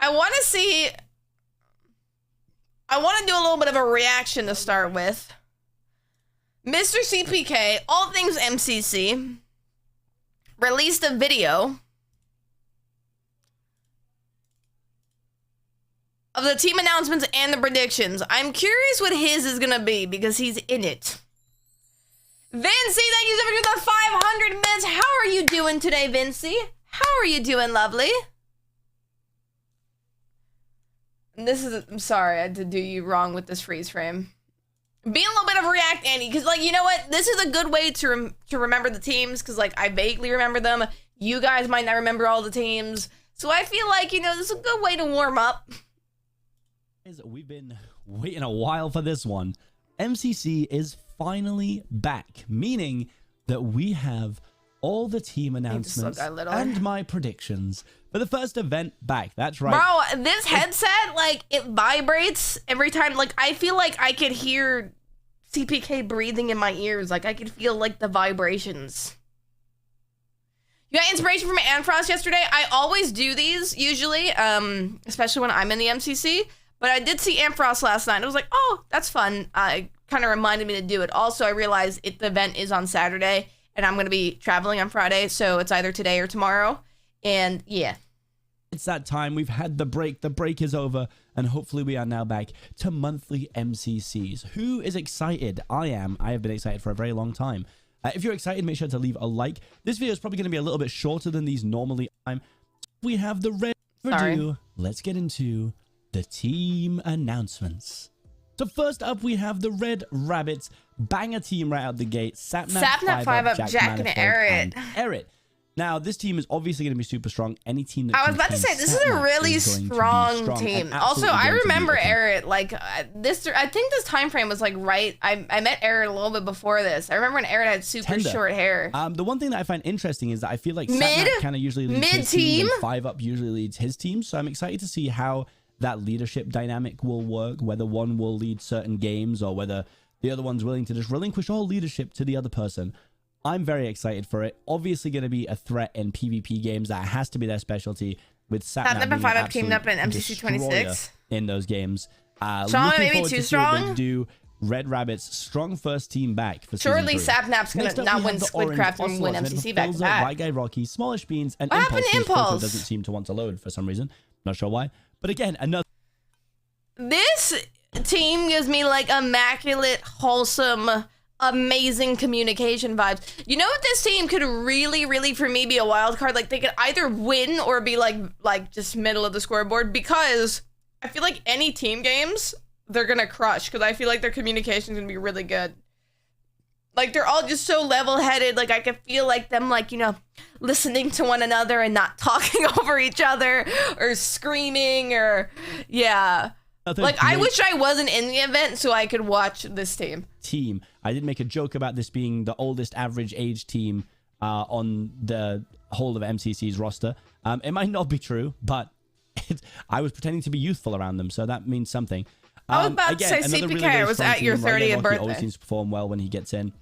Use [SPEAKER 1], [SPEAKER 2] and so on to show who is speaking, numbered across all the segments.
[SPEAKER 1] I want to see... I want to do a little bit of a reaction to start with. Mr. Seapeekay, All Things MCC, released a video of the team announcements and the predictions. I'm curious what his is gonna be because he's in it. Vincey, thank you so much for the 500 minutes. How are you doing today, Vincey? How are you doing, lovely? And this is, I'm sorry, I had to do you wrong with this freeze frame. Be a little bit of a React Annie, because, like, you know what? This is a good way to remember the teams, because, like, I vaguely remember them. You guys might not remember all the teams. So I feel like, you know, this is a good way to warm up.
[SPEAKER 2] We've been waiting a while for this one. MCC is finally back, meaning that we have all the team announcements and my predictions for the first event back. That's right.
[SPEAKER 1] Bro, this headset, like, it vibrates every time. Like, I feel like I could hear CPK breathing in my ears. Like, I could feel, like, the vibrations. You got inspiration from Anfrost yesterday? I always do these, usually, especially when I'm in the MCC. But I did see Anfrost last night. I was like, oh, that's fun. It kind of reminded me to do it. Also, I realized the event is on Saturday, and I'm going to be traveling on Friday, so it's either today or tomorrow. And yeah.
[SPEAKER 2] It's that time. We've had the break. The break is over, and hopefully we are now back to monthly MCCs. Who is excited? I am. I have been excited for a very long time. If you're excited, make sure to leave a like. This video is probably going to be a little bit shorter than these normally. We have the red review. Let's get into the team announcements. So first up, we have the Red Rabbits. Banger team right out the gate. Sapnap 5 up, Jack and Eret. Now, this team is obviously going to be super strong. Any team that
[SPEAKER 1] I was about to say, this is a really strong team. Also, I remember Eret, like, this, I think this time frame was, like, right. I met Eret a little bit before this. I remember when Eret had super short hair.
[SPEAKER 2] The one thing that I find interesting is that I feel like Sapnap kind of usually leads his team, and 5 up usually leads his team. So I'm excited to see how that leadership dynamic will work, whether one will lead certain games or whether the other one's willing to just relinquish all leadership to the other person. I'm very excited for it. Obviously going to be a threat in PvP games. That has to be their specialty, with Sapnap being
[SPEAKER 1] 5 up teamed up in MCC 26
[SPEAKER 2] in those games.
[SPEAKER 1] Strong, maybe too strong.
[SPEAKER 2] Do Red Rabbits strong first team back for
[SPEAKER 1] surely Sapnap's gonna not win Squidcraft and win MCC back to back.
[SPEAKER 2] White Guy Rocky, Smallish Beans, and
[SPEAKER 1] what happened to Impulse?
[SPEAKER 2] Doesn't seem to want to load for some reason. Not sure why. But again, another.
[SPEAKER 1] This team gives me like immaculate, wholesome, amazing communication vibes. You know what, this team could really for me be a wild card? Like, they could either win or be like just middle of the scoreboard, because I feel like any team games they're gonna crush, because I feel like their communication is gonna be really good. Like, they're all just so level-headed. Like, I could feel like them, like, you know, listening to one another and not talking over each other or screaming or, yeah. Like, I wish I wasn't in the event so I could watch this team.
[SPEAKER 2] I did make a joke about this being the oldest average age team on the whole of MCC's roster. It might not be true, but I was pretending to be youthful around them, so that means something.
[SPEAKER 1] I was about to say, CPK was at your 30th birthday.
[SPEAKER 2] Always seems to perform well when he gets in.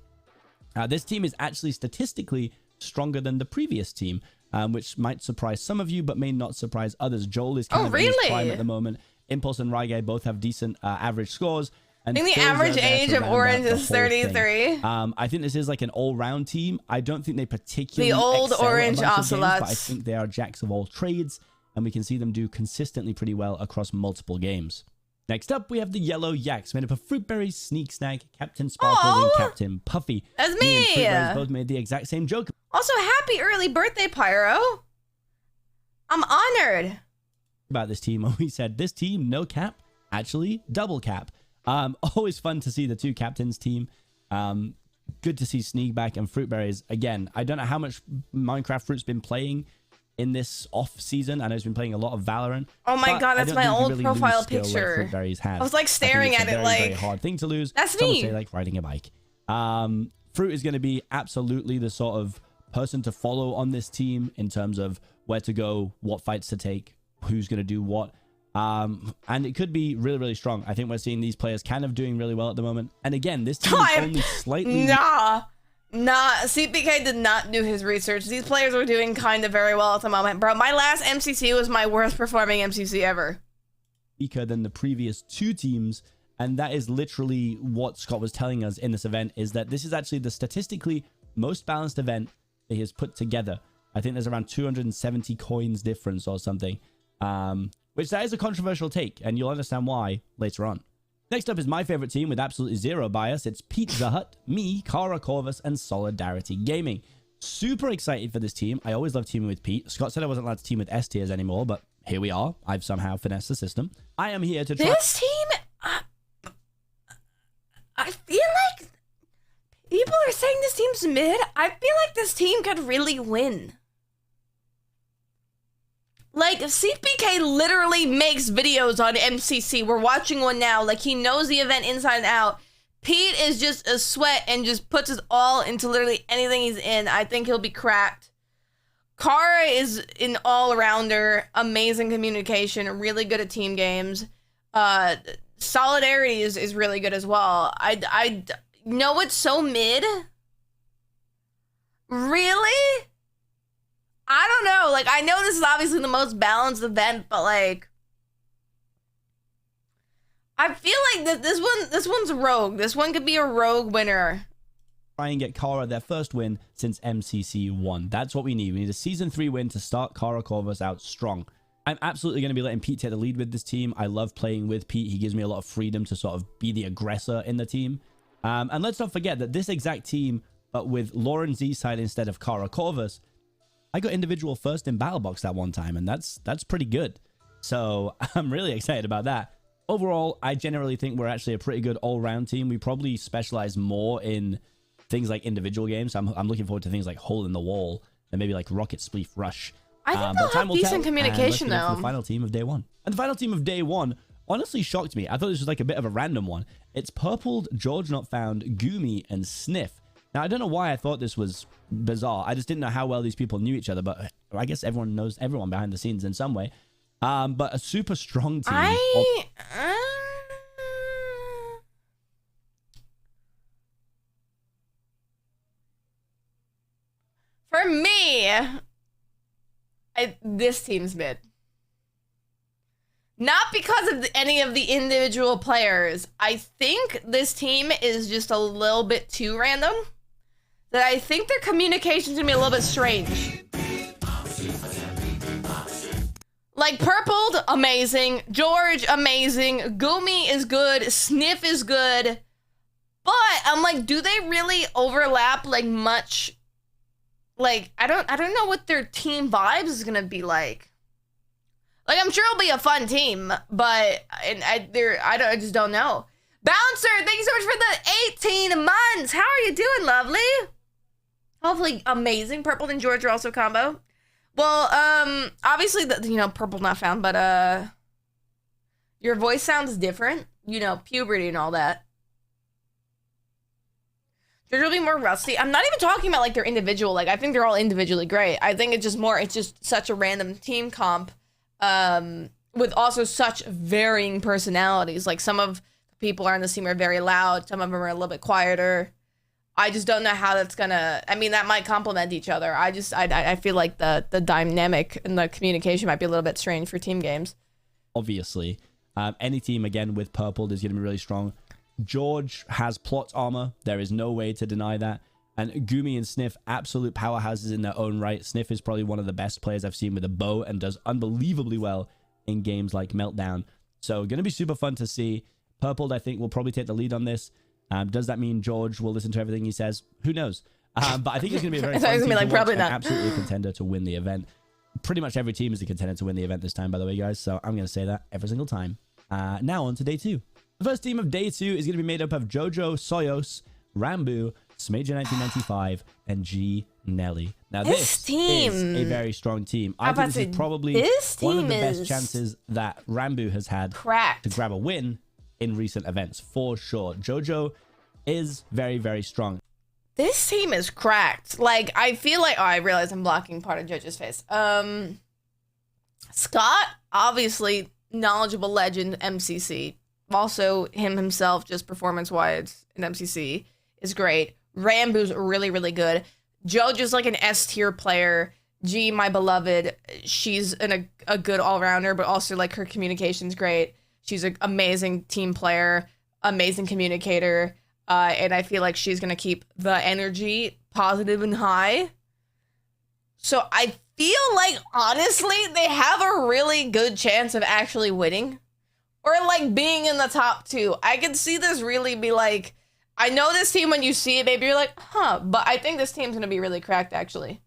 [SPEAKER 2] This team is actually statistically stronger than the previous team, which might surprise some of you, but may not surprise others. Joel is kind of in his prime at the moment. Impulse and Rygai both have decent average scores. And
[SPEAKER 1] I think the average age of Orange is 33.
[SPEAKER 2] I think this is like an all-round team. I don't think they particularly
[SPEAKER 1] the old Orange Ocelots.
[SPEAKER 2] But I think they are jacks of all trades, and we can see them do consistently pretty well across multiple games. Next up, we have the Yellow Yaks, made up of Fruit Berries, Sneak Snack, Captain Sparkles, and Captain Puffy.
[SPEAKER 1] That's me!
[SPEAKER 2] And Fruit Berries both made the exact same joke.
[SPEAKER 1] Also, happy early birthday, Pyro! I'm honored.
[SPEAKER 2] About this team, we said, this team, no cap, actually, double cap. Always fun to see the two captains team. Good to see Sneak back and Fruit Berries. Again, I don't know how much Minecraft Fruit's been playing in this off season. I know he's been playing a lot of Valorant.
[SPEAKER 1] Oh my god, that's my old profile picture. I was like staring at it like,
[SPEAKER 2] very hard thing to lose.
[SPEAKER 1] That's me.
[SPEAKER 2] Say like riding a bike. Fruit is going to be absolutely the sort of person to follow on this team in terms of where to go, what fights to take, who's going to do what. And it could be really strong. I think we're seeing these players kind of doing really well at the moment. And again, this team is only slightly...
[SPEAKER 1] Nah, CPK did not do his research. These players were doing kind of very well at the moment, bro. My last MCC was my worst performing MCC ever.
[SPEAKER 2] Weaker than the previous 2 teams, and that is literally what Scott was telling us in this event, is that this is actually the statistically most balanced event that he has put together. I think there's around 270 coins difference or something, which that is a controversial take, and you'll understand why later on. Next up is my favorite team with absolutely zero bias. It's Pizza Hut, me, Kara Corvus, and Solidarity Gaming. Super excited for this team. I always love teaming with Pete. Scott said I wasn't allowed to team with S tiers anymore, but here we are. I've somehow finessed the system. I am here to try...
[SPEAKER 1] This team... I feel like... People are saying this team's mid. I feel like this team could really win. Like, Seapeekay literally makes videos on MCC. We're watching one now. Like, he knows the event inside and out. Pete is just a sweat and just puts his all into literally anything he's in. I think he'll be cracked. Kara is an all-rounder, amazing communication, really good at team games. Solidarity is really good as well. I know it's so mid. Really? I don't know. Like, I know this is obviously the most balanced event, but like, I feel like this one's rogue. This one could be a rogue winner.
[SPEAKER 2] Try and get Kara their first win since MCC 1. That's what we need. We need a Season 3 win to start Kara Corvus out strong. I'm absolutely going to be letting Pete take the lead with this team. I love playing with Pete. He gives me a lot of freedom to sort of be the aggressor in the team. And let's not forget that this exact team, but with Lauren Z side instead of Kara Corvus, I got individual first in Battle Box that one time, and that's pretty good. So I'm really excited about that. Overall, I generally think we're actually a pretty good all-round team. We probably specialize more in things like individual games. I'm looking forward to things like Hole in the Wall and maybe like Rocket Spleef Rush.
[SPEAKER 1] I think they'll have decent communication, though.
[SPEAKER 2] The final team of day 1. And the final team of day 1 honestly shocked me. I thought this was like a bit of a random one. It's Purpled, George Not Found, Goomy, and Sniff. Now, I don't know why I thought this was bizarre. I just didn't know how well these people knew each other, but I guess everyone knows everyone behind the scenes in some way. But a super strong team.
[SPEAKER 1] For me, this team's mid. Not because of any of the individual players. I think this team is just a little bit too random. That I think their communication's gonna be a little bit strange. Like, Purpled, amazing. George, amazing. Goomy is good. Sniff is good. But I'm like, do they really overlap like much? Like, I don't know what their team vibes is gonna be like. Like, I'm sure it'll be a fun team, but I just don't know. Bouncer, thank you so much for the 18 months. How are you doing, lovely? Hopefully amazing. Purple and George are also combo. Well, obviously, Purple Not Found, but your voice sounds different. You know, puberty and all that. George will be more rusty. I'm not even talking about like their individual. Like, I think they're all individually great. I think it's just such a random team comp. With also such varying personalities. Like, some of the people on this team are very loud. Some of them are a little bit quieter. I just don't know how that's gonna... I mean, that might complement each other. I feel like the dynamic and the communication might be a little bit strange for team games.
[SPEAKER 2] Obviously. Any team, again, with Purple is going to be really strong. George has plot armor. There is no way to deny that. And Goomy and Sniff, absolute powerhouses in their own right. Sniff is probably one of the best players I've seen with a bow and does unbelievably well in games like Meltdown. So going to be super fun to see. Purple, I think, will probably take the lead on this. Does that mean George will listen to everything he says? Who knows? But I think it's going to be a very fun team to watch,
[SPEAKER 1] probably not.
[SPEAKER 2] Absolutely a contender to win the event. Pretty much every team is a contender to win the event this time, by the way, guys. So I'm going to say that every single time. Now on to day 2. The first team of day 2 is going to be made up of Jojo, Soyos, Rambu, Smaja 1995, and G Nelly. Now this team is a very strong team. I think this is probably one of the best chances that Rambu has had to grab a win in recent events, for sure. Jojo is very, very strong.
[SPEAKER 1] This team is cracked. Like, I feel like... Oh, I realize I'm blocking part of Jojo's face. Scott, obviously, knowledgeable legend, MCC. Also, him himself, just performance-wise in MCC, is great. Rambu's really, really good. JoJo's like an S tier player. G, my beloved, she's a good all-rounder, but also like her communication's great. She's an amazing team player, amazing communicator, and I feel like she's gonna keep the energy positive and high. So I feel like, honestly, they have a really good chance of actually winning. Or, like, being in the top 2. I can see this really be like, I know this team, when you see it, maybe you're like, huh, but I think this team's going to be really cracked, actually.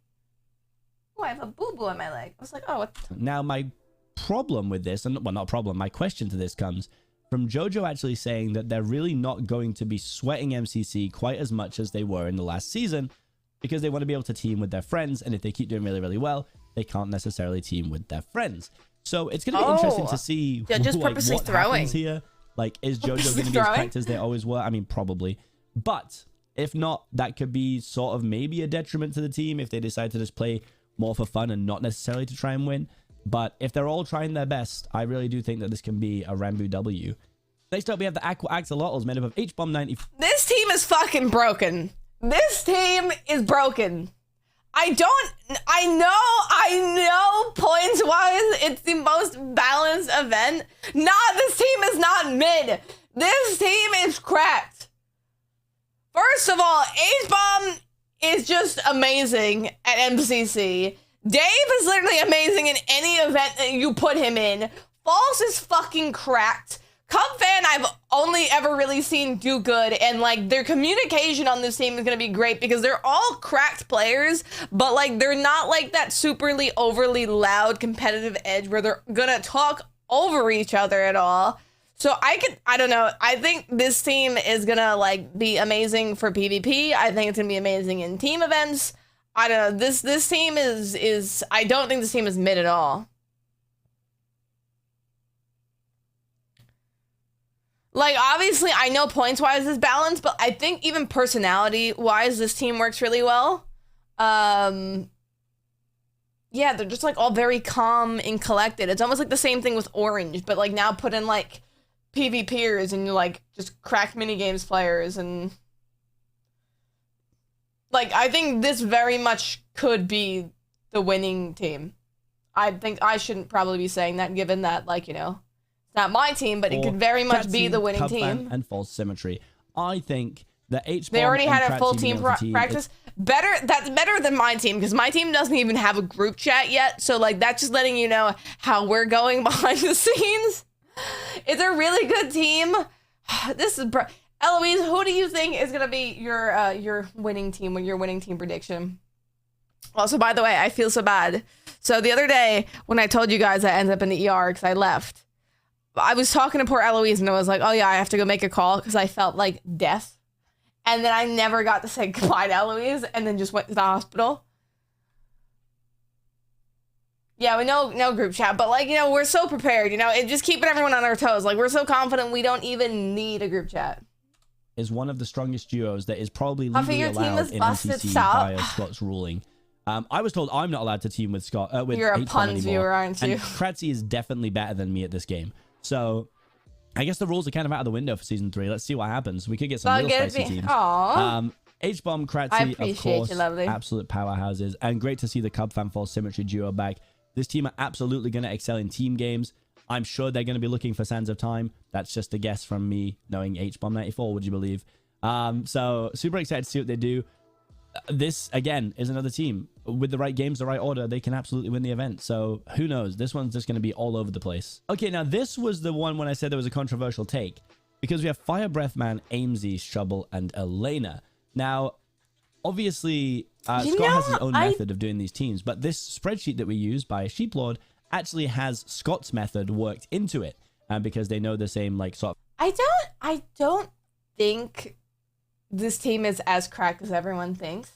[SPEAKER 1] Oh, I have a boo-boo on my leg. I was like, oh, what?
[SPEAKER 2] Now, my problem with this, and well, not problem, my question to this comes from JoJo actually saying that they're really not going to be sweating MCC quite as much as they were in the last season, because they want to be able to team with their friends, and if they keep doing really, really well, they can't necessarily team with their friends. So it's going to be interesting to see
[SPEAKER 1] just
[SPEAKER 2] like,
[SPEAKER 1] purposely
[SPEAKER 2] what
[SPEAKER 1] throwing
[SPEAKER 2] happens here. Like, is JoJo going to be as cracked as they always were? I mean, probably. But if not, that could be sort of maybe a detriment to the team if they decide to just play more for fun and not necessarily to try and win. But if they're all trying their best, I really do think that this can be a Rambu W. Next up, we have the Aqua Axolotls made up of H-Bomb 90.
[SPEAKER 1] This team is fucking broken. This team is broken. I know points-wise, it's the most balanced event. Nah, this team is not mid. This team is cracked. First of all, H-Bomb is just amazing at MCC. Dave is literally amazing in any event that you put him in. False is fucking cracked. Cub Fan, I've only ever really seen do good, and like their communication on this team is gonna be great because they're all cracked players, but like they're not like that superly overly loud competitive edge where they're gonna talk over each other at all. So I don't know. I think this team is gonna like be amazing for PvP. I think it's gonna be amazing in team events. I don't know. This team is I don't think this team is mid at all. Like, obviously, I know points-wise is balanced, but I think even personality-wise, this team works really well. Yeah, they're just, like, all very calm and collected. It's almost like the same thing with Orange, but, like, now put in, like, PvPers and, like, just crack minigames players and... Like, I think this very much could be the winning team. I think I shouldn't probably be saying that, given that, like, you know... Not my team, but it could very much be the winning team.
[SPEAKER 2] And False Symmetry. I think that H-Bomb
[SPEAKER 1] they already had
[SPEAKER 2] a
[SPEAKER 1] full team practice. That's better than my team, because my team doesn't even have a group chat yet. So, like, that's just letting you know how we're going behind the scenes. It's a really good team. This is... Eloise, who do you think is going to be your winning team, or your winning team prediction? Also, by the way, I feel so bad. So, the other day, when I told you guys I ended up in the ER because I left, I was talking to poor Eloise and I was like, oh yeah, I have to go make a call because I felt like death. And then I never got to say goodbye to Eloise and then just went to the hospital. Yeah, we no group chat, but like, you know, we're so prepared, you know, it just keeping everyone on our toes. Like, we're so confident we don't even need a group chat.
[SPEAKER 2] Is one of the strongest duos that is probably
[SPEAKER 1] Puffy,
[SPEAKER 2] legally allowed in MCC by Scott's ruling. I was told I'm not allowed to team with Scott. With
[SPEAKER 1] You're a
[SPEAKER 2] H-Bomb
[SPEAKER 1] puns viewer, aren't you?
[SPEAKER 2] And Kratzy is definitely better than me at this game. So, I guess the rules are kind of out of the window for Season 3. Let's see what happens. We could get some real spicy teams.
[SPEAKER 1] Aww.
[SPEAKER 2] H-Bomb, Kratzy, of course,
[SPEAKER 1] you, lovely.
[SPEAKER 2] absolute powerhouses. And great to see the Cub Fan False Symmetry duo back. This team are absolutely going to excel in team games. I'm sure they're going to be looking for Sands of Time. That's just a guess from me, knowing H-Bomb 94, would you believe? So, super excited to see what they do. This, again, is another team. With the right games, the right order, they can absolutely win the event. So, who knows? This one's just going to be all over the place. Okay, now this was the one when I said there was a controversial take. Because we have Fire Breath Man, Aimsy, Shubble, and Elena. Now, obviously, Scott has his own method of doing these teams. But this spreadsheet that we use by Sheeplord actually has Scott's method worked into it. Because they know the same, like, sort of...
[SPEAKER 1] I don't think this team is as cracked as everyone thinks.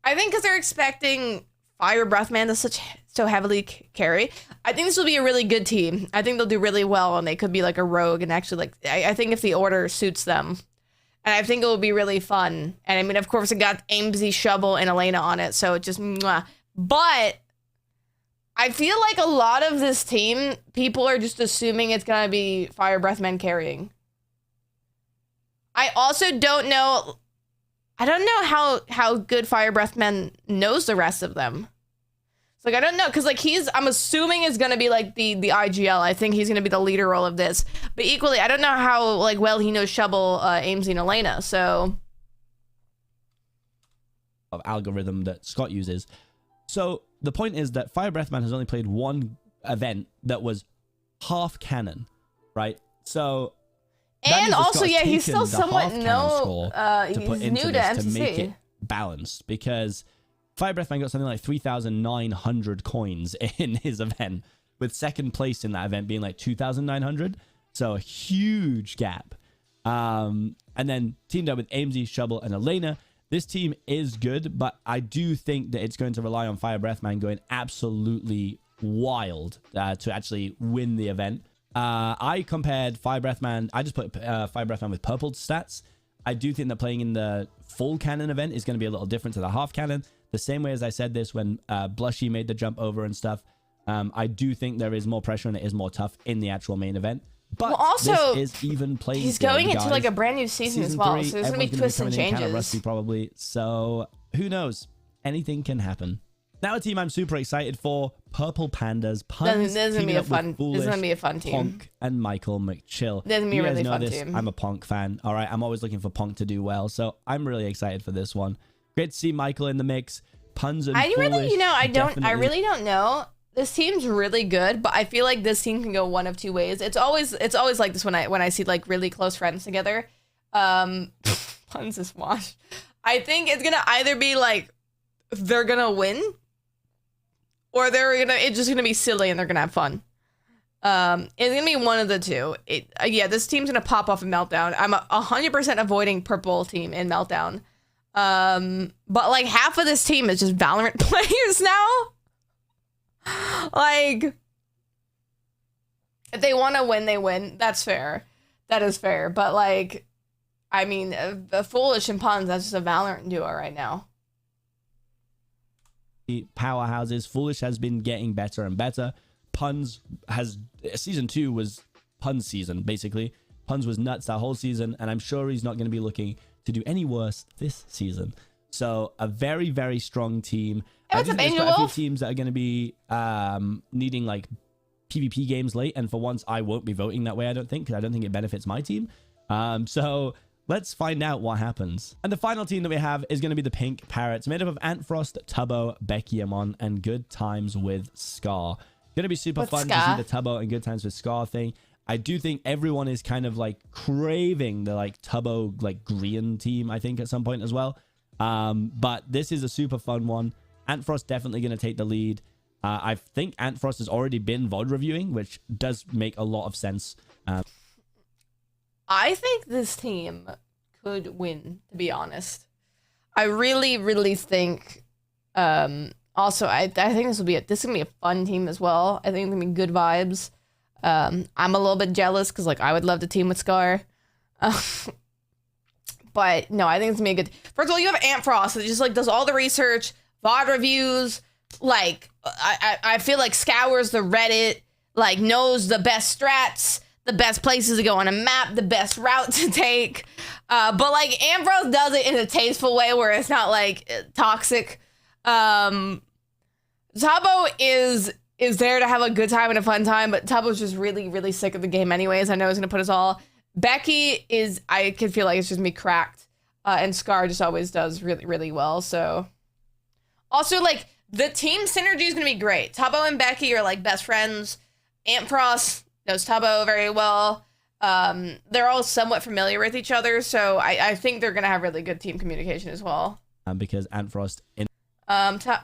[SPEAKER 1] I think because they're expecting Fire Breath Man to so heavily carry. I think this will be a really good team. I think they'll do really well, and they could be like a rogue, and actually, like, I think if the order suits them, and I think it will be really fun. And I mean, of course, it got Aimsy, Shubble, and Elena on it, so it just mwah. But I feel like a lot of this team, people are just assuming it's gonna be Fire Breath Man carrying. I also don't know. I don't know how good Fire Breath Man knows the rest of them. Like, I don't know, because, like, I'm assuming is going to be, like, the IGL. I think he's going to be the leader role of this. But equally, I don't know how, like, well he knows Shovel, Amesy, and Elena, so...
[SPEAKER 2] Of algorithm that Scott uses. So, the point is that Fire Breath Man has only played one event that was half canon, right? So...
[SPEAKER 1] And also, yeah, he's still somewhat
[SPEAKER 2] he's
[SPEAKER 1] new to MCC.
[SPEAKER 2] To make it balanced, because... Fire Breath Man got something like 3,900 coins in his event, with second place in that event being like 2,900. So a huge gap. And then teamed up with Amesy, Shovel, and Elena. This team is good, but I do think that it's going to rely on Fire Breath Man going absolutely wild to actually win the event. I compared Fire Breath Man. I just put Fire Breath Man with purple stats. I do think that playing in the full cannon event is going to be a little different to the half cannon. The same way as I said this when Blushy made the jump over and stuff. I do think there is more pressure and it is more tough in the actual main event. But
[SPEAKER 1] well, also,
[SPEAKER 2] this is even playing.
[SPEAKER 1] He's going into like a brand new season as well, 3, so there's going to be twists and changes. Kind of rusty
[SPEAKER 2] probably. So who knows? Anything can happen. Now a team I'm super excited for: Purple Pandas. Puns.
[SPEAKER 1] This is going to be a fun. This is going to be a fun team.
[SPEAKER 2] Ponk and Michael McChill.
[SPEAKER 1] This is going to be a really fun team.
[SPEAKER 2] I'm a Ponk fan. All right, I'm always looking for Ponk to do well, so I'm really excited for this one. Great to see Michael in the mix. Puns and Foolish,
[SPEAKER 1] I really don't know. This team's really good, but I feel like this team can go one of two ways. It's always like this when I see like really close friends together. Puns is washed. I think it's gonna either be like they're gonna win, or it's just gonna be silly and they're gonna have fun. It's gonna be one of the two. Yeah, this team's gonna pop off in Meltdown. I'm 100% avoiding purple team in Meltdown. But like half of this team is just Valorant players now. Like, if they want to win, they win. That's fair. That is fair. But like, I mean, Foolish and Puns, that's just a Valorant duo right now.
[SPEAKER 2] Powerhouses. Foolish has been getting better and better. Puns season 2 was Puns season, basically. Puns was nuts that whole season, and I'm sure he's not going to be looking to do any worse this season. So a very, very strong team.
[SPEAKER 1] Hey, what's up, Angel
[SPEAKER 2] Wolf? A few
[SPEAKER 1] Wolf?
[SPEAKER 2] teams that are going to be needing like PvP games late, and for once I won't be voting that way, I don't think, because I don't think it benefits my team. So let's find out what happens. And the final team that we have is going to be the Pink Parrots, made up of Antfrost, Tubbo, Becky Amon, and Good Times with Scar. Going to be super fun to see the Tubbo and Good Times with Scar thing. I do think everyone is kind of like craving the like Tubbo like green team, I think, at some point as well. But this is a super fun one. Antfrost definitely going to take the lead. I think Antfrost has already been VOD reviewing, which does make a lot of sense.
[SPEAKER 1] I think this team could win, to be honest. I really, really think. Also, I think this is gonna be a fun team as well. I think it's gonna be good vibes. I'm a little bit jealous because like I would love to team with Scar. But no, I think it's gonna be a good. First of all, you have Antfrost that just like does all the research, VOD reviews. Like I feel like scours the Reddit, like knows the best strats, the best places to go on a map, the best route to take. But like Antfrost does it in a tasteful way where it's not like toxic. Tubbo is there to have a good time and a fun time, but Tubbo's just really, really sick of the game anyways. I know he's gonna put us all. Becky is, I can feel like it's just me cracked. And Scar just always does really, really well. So also like the team synergy is gonna be great. Tubbo and Becky are like best friends. Antfrost knows Tubbo very well. They're all somewhat familiar with each other, so I think they're gonna have really good team communication as well.
[SPEAKER 2] Because Antfrost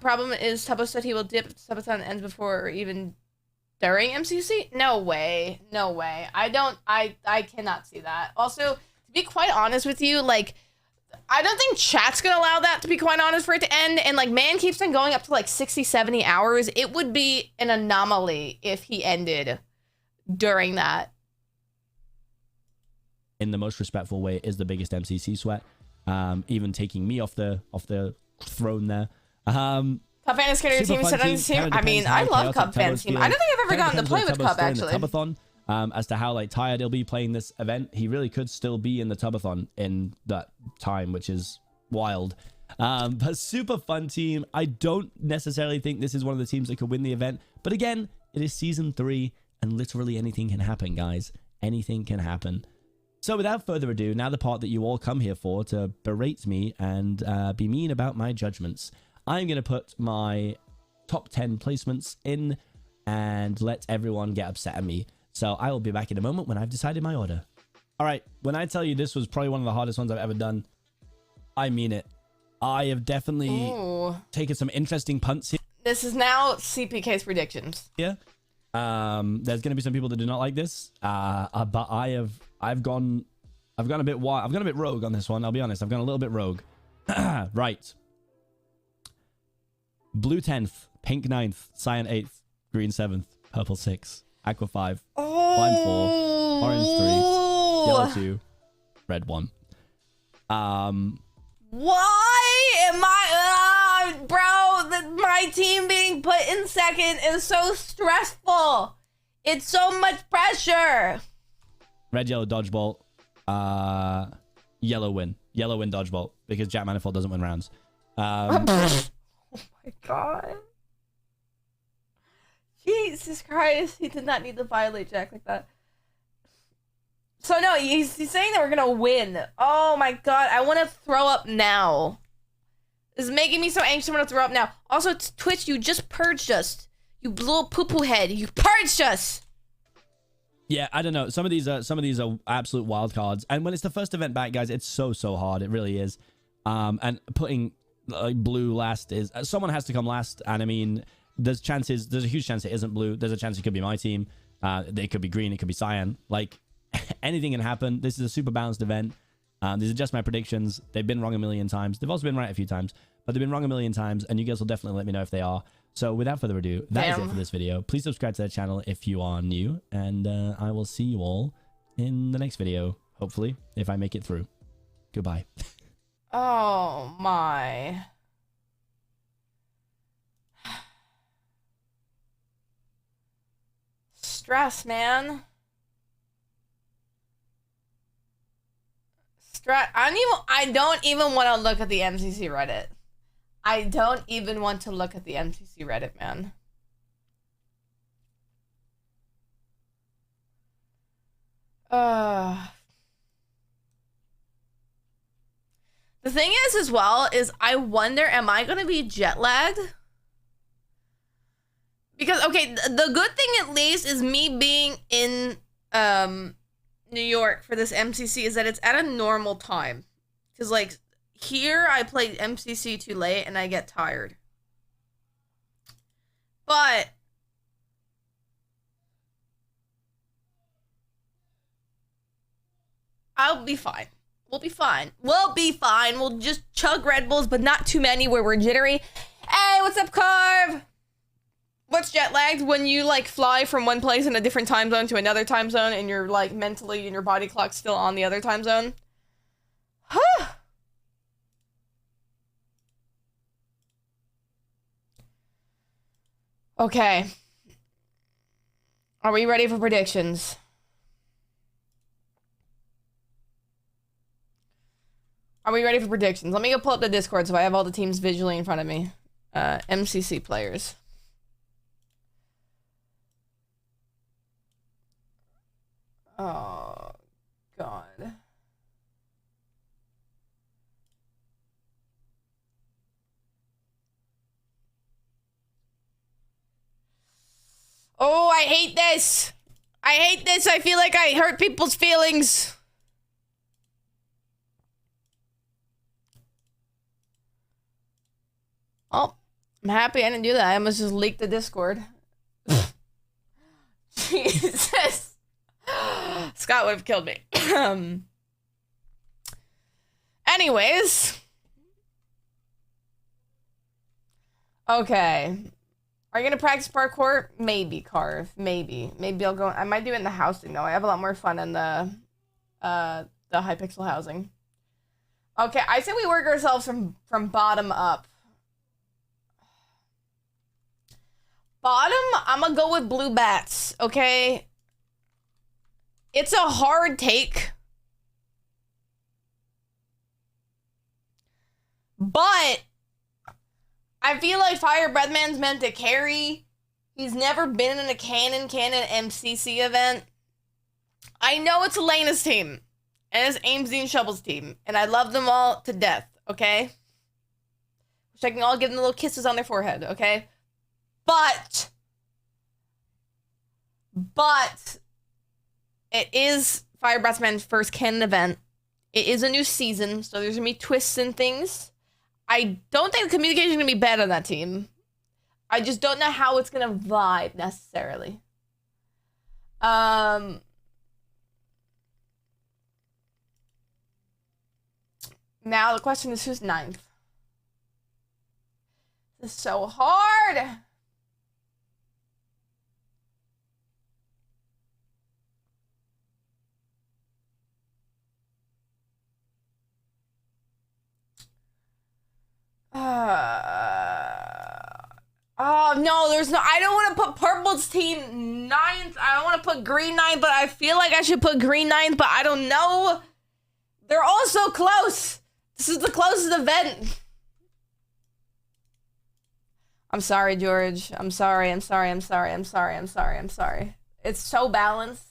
[SPEAKER 1] problem is Tubbo said he will dip Subathon ends before or even during MCC? No way. No way. I cannot see that. Also, to be quite honest with you, like, I don't think chat's gonna allow that, to be quite honest, for it to end. And like, man keeps on going up to like 60, 70 hours. It would be an anomaly if he ended during that.
[SPEAKER 2] In the most respectful way is the biggest MCC sweat. Even taking me off the throne there.
[SPEAKER 1] Cup fan is scared of your team. Said on his team. I mean, I love Cup fan's team. I don't think I've ever gotten to play with Cup, actually.
[SPEAKER 2] Tubathon. as to how like tired he'll be playing this event. He really could still be in the Tubathon in that time, which is wild. But super fun team. I don't necessarily think this is one of the teams that could win the event, but again, it is season 3 and literally anything can happen, guys. Anything can happen. So without further ado, now the part that you all come here for, to berate me and be mean about my judgments. I'm going to put my top 10 placements in and let everyone get upset at me. So I will be back in a moment when I've decided my order. All right, when I tell you this was probably one of the hardest ones I've ever done, I mean it. I have definitely taken some interesting punts here.
[SPEAKER 1] This is now CPK's predictions.
[SPEAKER 2] Yeah. There's going to be some people that do not like this, but I've gone a bit wild. I've gone a bit rogue on this one. I'll be honest. I've gone a little bit rogue. Right. Blue 10th, pink 9th, cyan 8th, green 7th, purple 6th, aqua 5, lime 4, orange 3, yellow 2, red 1.
[SPEAKER 1] Why am I, bro, my team being put in second is so stressful. It's so much pressure.
[SPEAKER 2] Red, yellow, dodgeball. Yellow win. Yellow win dodgeball because Jack Manifold doesn't win rounds.
[SPEAKER 1] Oh my god. Jesus Christ. He did not need to violate Jack like that. So no, he's saying that we're gonna win. Oh my god, I want to throw up now. This is making me so anxious. I want to throw up now. Also, Twitch, you just purged us. You little poo-poo head. You purged us.
[SPEAKER 2] Yeah, I don't know. Some of these are absolute wild cards. And when it's the first event back, guys, it's so hard. It really is. And putting like blue last is someone has to come last. And I mean, there's a huge chance it isn't blue. There's a chance it could be my team. It could be green. It could be cyan. Like anything can happen. This is a super balanced event. These are just my predictions. They've been wrong a million times. They've also been right a few times, but they've been wrong a million times. And you guys will definitely let me know if they are. So without further ado, that is it for this video. Please subscribe to the channel if you are new, and I will see you all in the next video, hopefully, if I make it through. Goodbye.
[SPEAKER 1] Oh my. Stress, man. Stress. I don't even want to look at the MCC Reddit. I don't even want to look at the MCC Reddit, man. The thing is, as well, is I wonder, am I going to be jet lagged? Because, okay, the good thing at least is me being in New York for this MCC is that it's at a normal time. Because, like, here I play MCC too late and I get tired. But I'll be fine. We'll be fine. We'll be fine. We'll just chug Red Bulls, but not too many where we're jittery. Hey, what's up, Carve? What's jet lagged? When you, like, fly from one place in a different time zone to another time zone and you're, like, mentally and your body clock's still on the other time zone. Huh. Okay. Are we ready for predictions? Are we ready for predictions? Let me go pull up the Discord so I have all the teams visually in front of me. MCC players. Oh, God. Oh, I hate this. I hate this. I feel like I hurt people's feelings. Oh, I'm happy I didn't do that. I almost just leaked the Discord. Jesus. Scott would have killed me. Anyways. Okay. Are you gonna practice parkour? Maybe, Carve. Maybe. Maybe I'll go. I might do it in the housing though. I have a lot more fun in the high pixel housing. Okay, I say we work ourselves from bottom up. Bottom, I'm gonna go with blue bats, okay? It's a hard take. But I feel like Fire Breathman's meant to carry. He's never been in a canon MCC event. I know it's Elena's team. And it's Amesy and Shovel's team. And I love them all to death, okay? Which I can all give them little kisses on their forehead, okay? But it is Fire Breathman's first canon event. It is a new season, so there's gonna be twists and things. I don't think the communication is gonna be bad on that team. I just don't know how it's gonna vibe necessarily. Now the question is, who's 9th? This is so hard. Oh no, there's no. I don't want to put Purple's team 9th. I don't want to put Green 9th, but I feel like I should put Green 9th, but I don't know. They're all so close. This is the closest event. I'm sorry, George. I'm sorry. It's so balanced.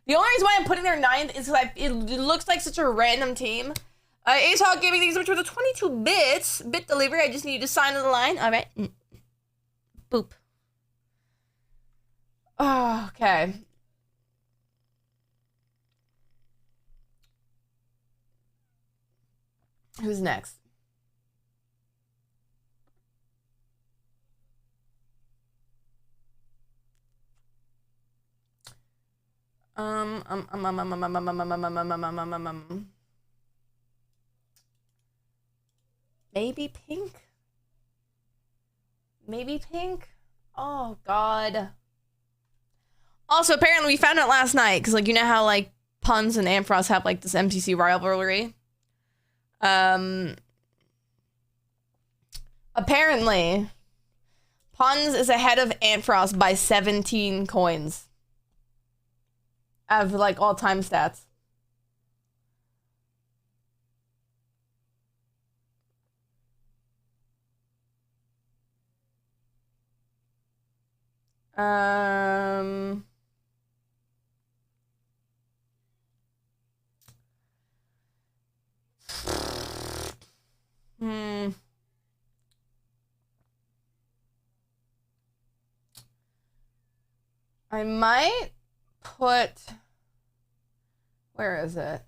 [SPEAKER 1] The only reason why I'm putting their 9th is because it looks like such a random team. Ace Hawk giving these much with the 22 bits. Bit delivery. I just need you to sign on the line. All right. Boop. Oh, okay. Who's next? Maybe Pink? Maybe Pink? Oh, God. Also, apparently we found out last night, because, like, you know how, like, Puns and Ampharos have, like, this MCC rivalry? Apparently, Puns is ahead of Ampharos by 17 coins. Out of, like, all-time stats. I might put... Where is it?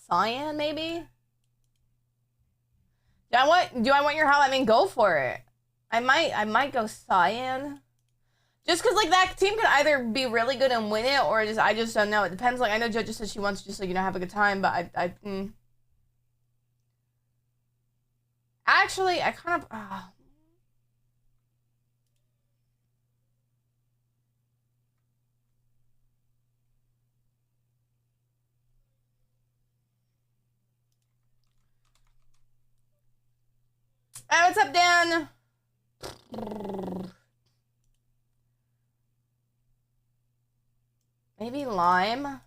[SPEAKER 1] Cyan, maybe? Do I want your help? I mean, go for it. I might go Cyan. Just because, like, that team could either be really good and win it, or I just don't know. It depends. Like, I know JoJo says she wants to just, like, you know, have a good time, but Actually, I kind of... Hey, what's up, Dan? Maybe Lime?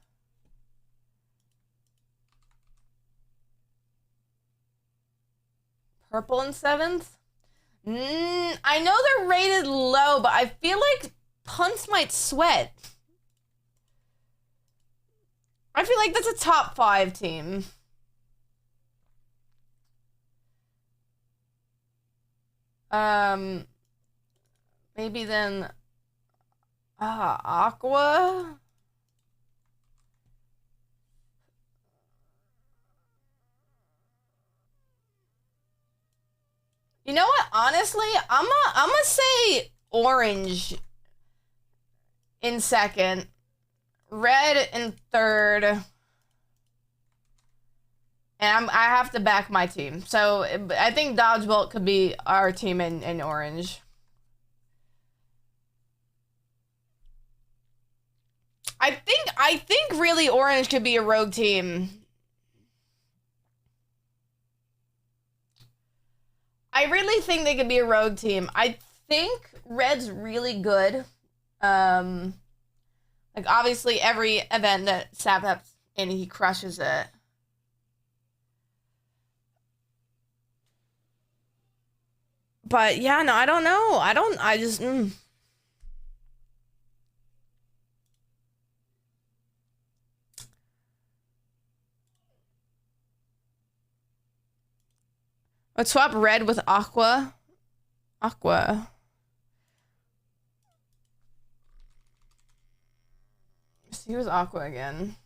[SPEAKER 1] Purple in 7th? I know they're rated low, but I feel like Punts might sweat. I feel like that's a top 5 team. Maybe then Aqua. You know what? Honestly, I'm gonna say Orange in 2nd, Red in 3rd. And I have to back my team. So I think Dodgebolt could be our team in Orange. I think really Orange could be a rogue team. I really think they could be a rogue team. I think Red's really good. Like obviously every event that Sap's in, he crushes it. But yeah, no, I don't know. I just Let's swap Red with Aqua. Aqua. See who's Aqua again.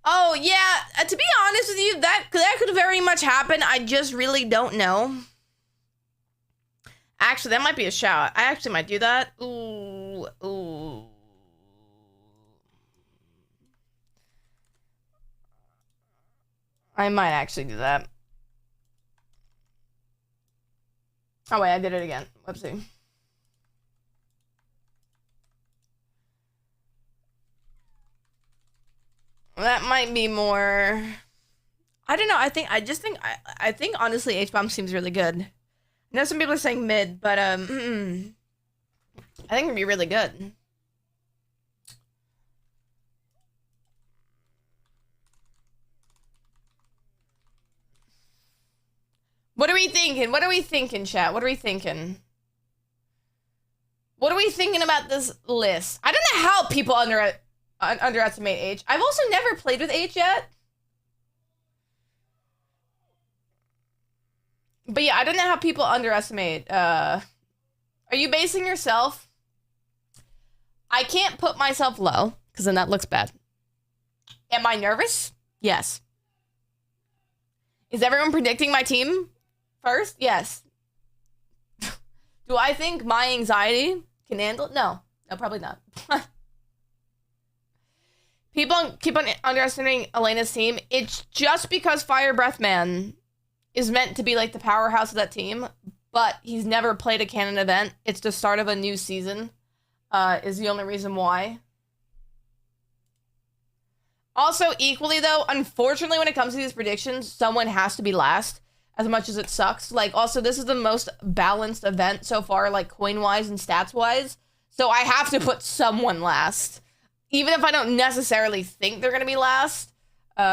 [SPEAKER 1] Oh yeah, to be honest with you, that could very much happen. I just really don't know. Actually, that might be a shout. I actually might do that. Ooh. I might actually do that. Oh wait, I did it again. Whoopsie. That might be more. I don't know. I think honestly, H-Bomb seems really good. I know some people are saying mid, but I think it'd be really good. What are we thinking? What are we thinking, chat? What are we thinking? What are we thinking about this list? I don't know how people underestimate H. I've also never played with H yet. But yeah, I don't know how people underestimate. Are you basing yourself? I can't put myself low, because then that looks bad. Am I nervous? Yes. Is everyone predicting my team first? Yes. Do I think my anxiety can handle it? No. No, probably not. People keep on underestimating Elena's team. It's just because Fire Breath Man is meant to be like the powerhouse of that team, but he's never played a canon event. It's the start of a new season, is the only reason why. Also, equally though, unfortunately, when it comes to these predictions, someone has to be last, as much as it sucks. Like, also, this is the most balanced event so far, like, coin-wise and stats-wise, so I have to put someone last. Even if I don't necessarily think they're gonna be last,